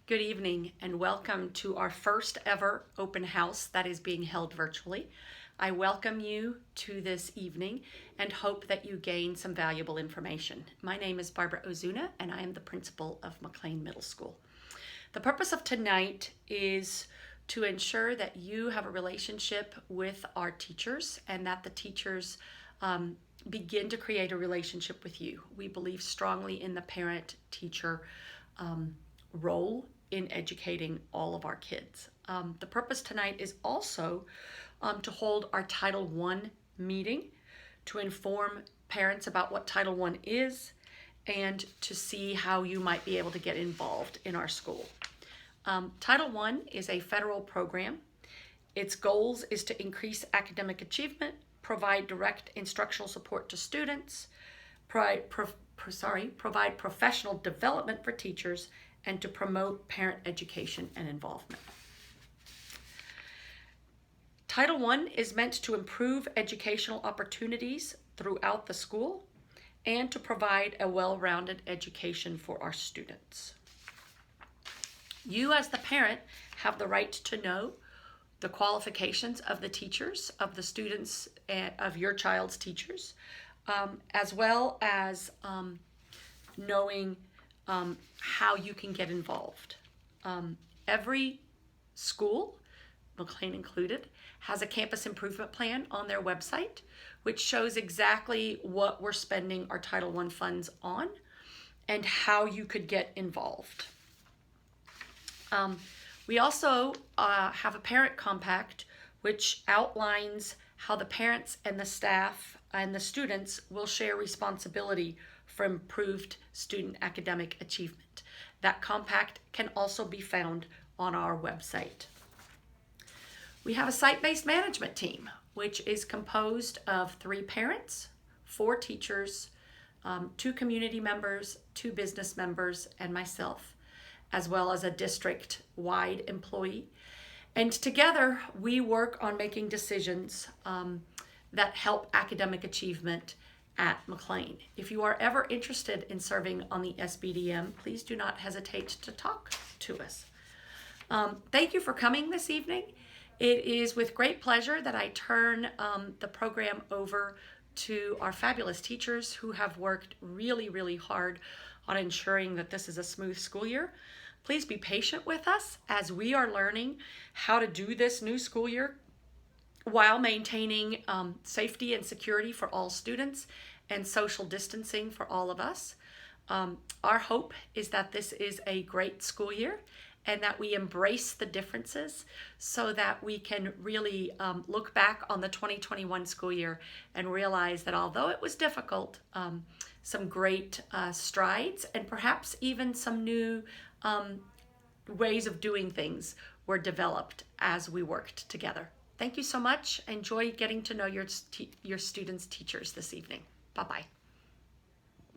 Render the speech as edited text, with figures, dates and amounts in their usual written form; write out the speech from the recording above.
Good evening and welcome to our first ever open house that is being held virtually. I welcome you to this evening and hope that you gain some valuable information. My name is Barbara Ozuna and I am the principal of McLean Middle School. The purpose of tonight is to ensure that you have a relationship with our teachers and that the teachers begin to create a relationship with you. We believe strongly in the parent-teacher role in educating all of our kids. The purpose tonight is also to hold our Title I meeting to inform parents about what Title I is and to see how you might be able to get involved in our school. Title I is a federal program. Its goals is to increase academic achievement, provide direct instructional support to students, provide professional development for teachers, and to promote parent education and involvement. Title I is meant to improve educational opportunities throughout the school and to provide a well-rounded education for our students. You as the parent have the right to know the qualifications of the teachers, of the students, of your child's teachers, as well as knowing how you can get involved. Every school, McLean included, has a campus improvement plan on their website, which shows exactly what we're spending our Title I funds on and how you could get involved. We also have a parent compact, which outlines how the parents and the staff and the students will share responsibility for improved student academic achievement. That compact can also be found on our website. We have a site-based management team, which is composed of 3 parents, 4 teachers, 2 community members, 2 business members, and myself, as well as a district-wide employee. And together, we work on making decisions that help academic achievement at McLean. If you are ever interested in serving on the SBDM, please do not hesitate to talk to us. Thank you for coming this evening. It is with great pleasure that I turn the program over to our fabulous teachers who have worked really, really hard on ensuring that this is a smooth school year. Please be patient with us as we are learning how to do this new school year while maintaining safety and security for all students and social distancing for all of us. Our hope is that this is a great school year and that we embrace the differences so that we can really look back on the 2021 school year and realize that although it was difficult, some great strides and perhaps even some new ways of doing things were developed as we worked together. Thank you so much. Enjoy getting to know your students' teachers this evening. Bye-bye.